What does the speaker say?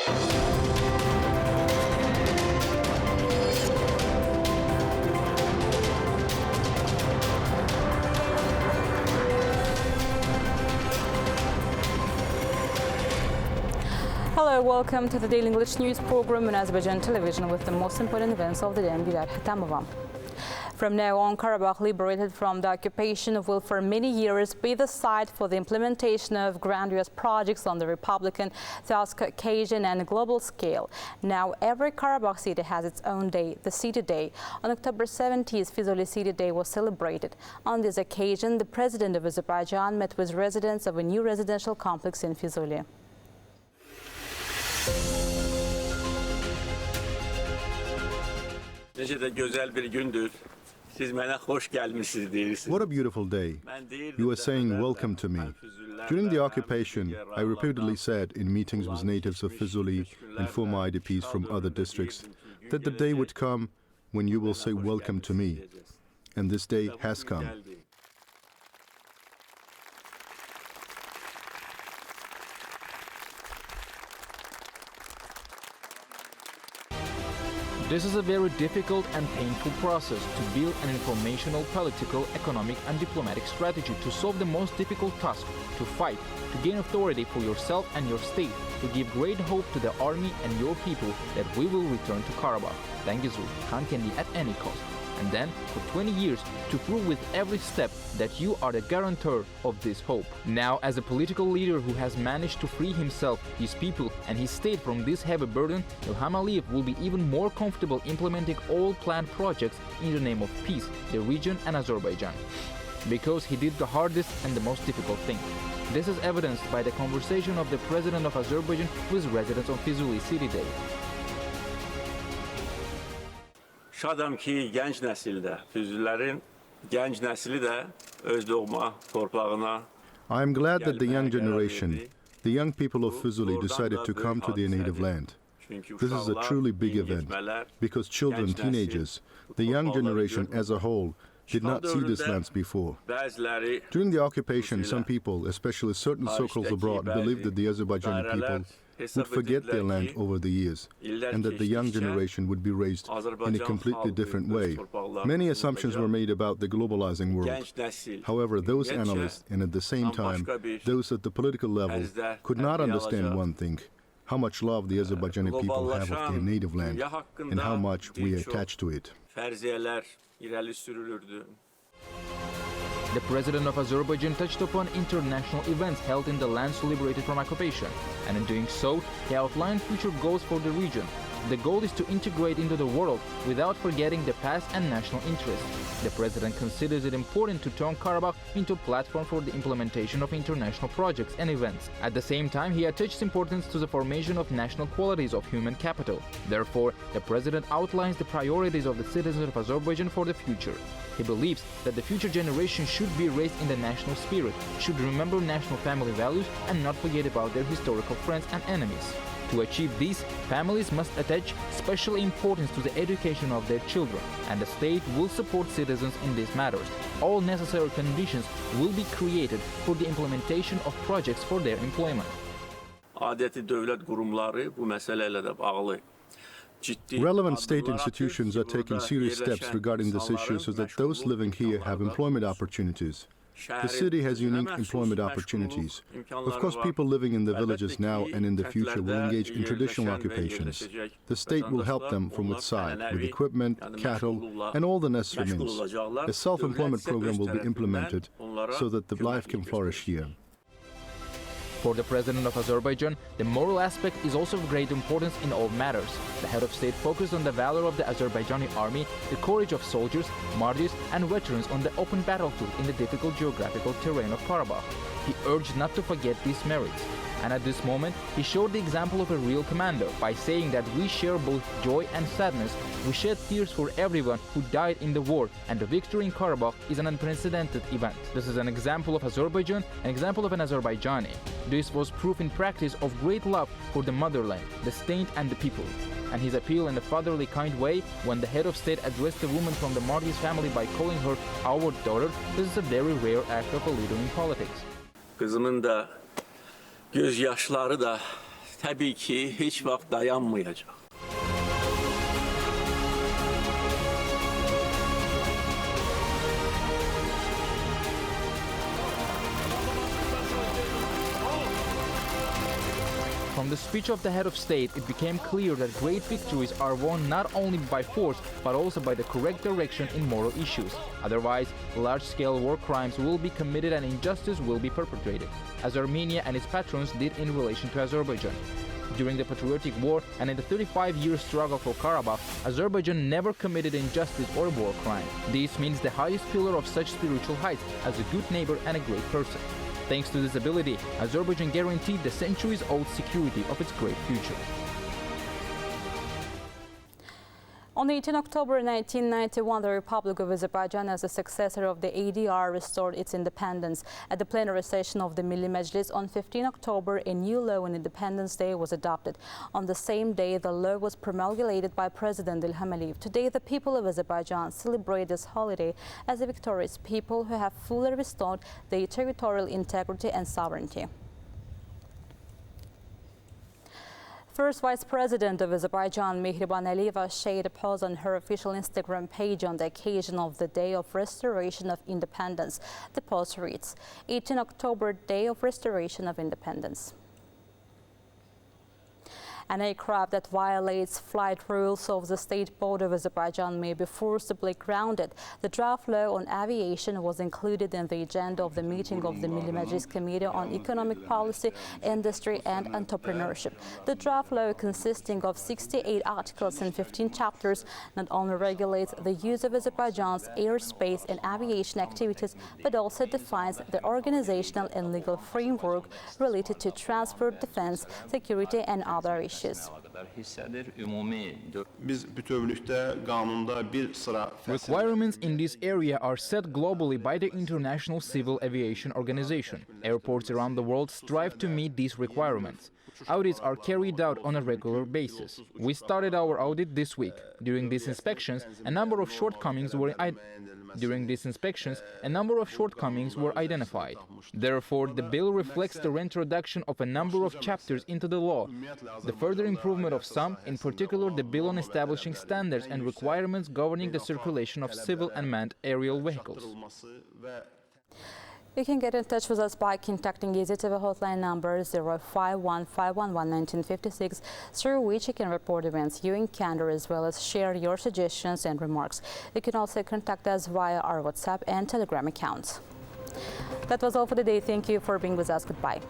Hello, welcome to the Daily English News program on Azərbaycan Televiziya with the most important events of the day. I'm Gülər Hətamova. From now on, Karabakh, liberated from the occupation, will for many years be the site for the implementation of grandiose projects on the Republican, South Caucasian and global scale. Now, every Karabakh city has its own day, the City Day. On October 17th, Füzuli City Day was celebrated. On this occasion, the President of Azerbaijan met with residents of a new residential complex in Füzuli. Necə də gözəl bir gündür. Siz mənə xoş gəlmisiniz deyirsiniz. What a beautiful day. You are saying welcome to me. During the occupation, I repeatedly said in meetings with natives of Füzuli and former IDPs from other districts that the day would come when you will say welcome to me. And this day has come. This is a very difficult and painful process to build an informational, political, economic and diplomatic strategy to solve the most difficult task, to fight, to gain authority for yourself and your state, to give great hope to the army and your people that we will return to Karabakh, Dangizur, Khankendi at any cost. And then, for 20 years, to prove with every step that you are the guarantor of this hope. Now, as a political leader who has managed to free himself, his people and his state from this heavy burden, Ilham Aliyev will be even more comfortable implementing all planned projects in the name of peace, the region and Azerbaijan. Because he did the hardest and the most difficult thing. This is evidenced by the conversation of the President of Azerbaijan with residents on Füzuli City Day. Şadam ki, gənc nəsildə, Füzulilərin gənc nəsli də öz doğma torpağına. I am glad that the young generation, the young people of Füzuli decided to come to their native land. This is a truly big event because children, teenagers, the young generation as a whole, did not see these lands before. During the occupation, some people, especially certain circles abroad, believed that the Azerbaijani people would forget their land over the years, and that the young generation would be raised in a completely different way. Many assumptions were made about the globalizing world. However, those analysts, and at the same time, those at the political level, could not understand one thing: how much love the Azerbaijani people have of their native land, and how much we attach to it. The President of Azerbaijan touched upon international events held in the lands liberated from occupation, and in doing so, he outlined future goals for the region. The goal is to integrate into the world without forgetting the past and national interests. The President considers it important to turn Karabakh into a platform for the implementation of international projects and events. At the same time, he attaches importance to the formation of national qualities of human capital. Therefore, the President outlines the priorities of the citizens of Azerbaijan for the future. He believes that the future generation should be raised in the national spirit, should remember national family values and not forget about their historical friends and enemies. To achieve this, families must attach special importance to the education of their children, and the state will support citizens in these matters. All necessary conditions will be created for the implementation of projects for their employment. Adəti dövlət qurumları bu məsələlə də bağlı. Relevant state institutions are taking serious steps regarding this issue so that those living here have employment opportunities. The city has unique employment opportunities. Of course, people living in the villages now and in the future will engage in traditional occupations. The state will help them from its side with equipment, cattle, and all the necessary means. A self-employment program will be implemented so that the life can flourish here. For the President of Azerbaijan, the moral aspect is also of great importance in all matters. The head of state focused on the valor of the Azerbaijani army, the courage of soldiers, martyrs and veterans on the open battlefield in the difficult geographical terrain of Karabakh. He urged not to forget these merits. And at this moment, he showed the example of a real commander by saying that we share both joy and sadness. We shed tears for everyone who died in the war, and the victory in Karabakh is an unprecedented event. This is an example of Azerbaijan, an example of an Azerbaijani. This was proof in practice of great love for the motherland, the state and the people. And his appeal in a fatherly kind way, when the head of state addressed a woman from the martyr's family by calling her our daughter, this is a very rare act of a leader in politics. Kızımın da göz yaşları da təbii ki, heç vaxt dayanmayacaq. From the speech of the head of state, it became clear that great victories are won not only by force, but also by the correct direction in moral issues. Otherwise, large-scale war crimes will be committed and injustice will be perpetrated, as Armenia and its patrons did in relation to Azerbaijan. During the Patriotic War and in the 35-year struggle for Karabakh, Azerbaijan never committed injustice or war crime. This means the highest pillar of such spiritual heights as a good neighbor and a great person. Thanks to this ability, Azerbaijan guaranteed the centuries-old security of its great future. On 18 October 1991, the Republic of Azerbaijan, as a successor of the ADR, restored its independence. At the plenary session of the Milli Meclis on 15 October, a new law on Independence Day was adopted. On the same day, the law was promulgated by President Ilham. Today, the people of Azerbaijan celebrate this holiday as a victorious people who have fully restored their territorial integrity and sovereignty. First Vice President of Azerbaijan, Mehriban Aliyeva, shared a post on her official Instagram page on the occasion of the Day of Restoration of Independence. The post reads, 18 October, Day of Restoration of Independence. An aircraft that violates flight rules of the State Board of Azerbaijan may be forcibly grounded. The draft law on aviation was included in the agenda of the meeting of the Milli Meclis Committee on Economic Policy, Industry and Entrepreneurship. The draft law, consisting of 68 articles and 15 chapters, not only regulates the use of Azerbaijan's airspace and aviation activities, but also defines the organizational and legal framework related to transport, defense, security and other issues. Requirements in this area are set globally by the International Civil Aviation Organization. Airports around the world strive to meet these requirements. Audits are carried out on a regular basis. We started our audit this week. During these inspections, a number of shortcomings were identified. Therefore, the bill reflects the reintroduction of a number of chapters into the law, the further improvement of some, in particular the bill on establishing standards and requirements governing the circulation of civil and manned aerial vehicles. You can get in touch with us by contacting AzTV hotline number 051-511-1956, through which you can report events you encounter as well as share your suggestions and remarks. You can also contact us via our WhatsApp and Telegram accounts. That was all for the day. Thank you for being with us. Goodbye.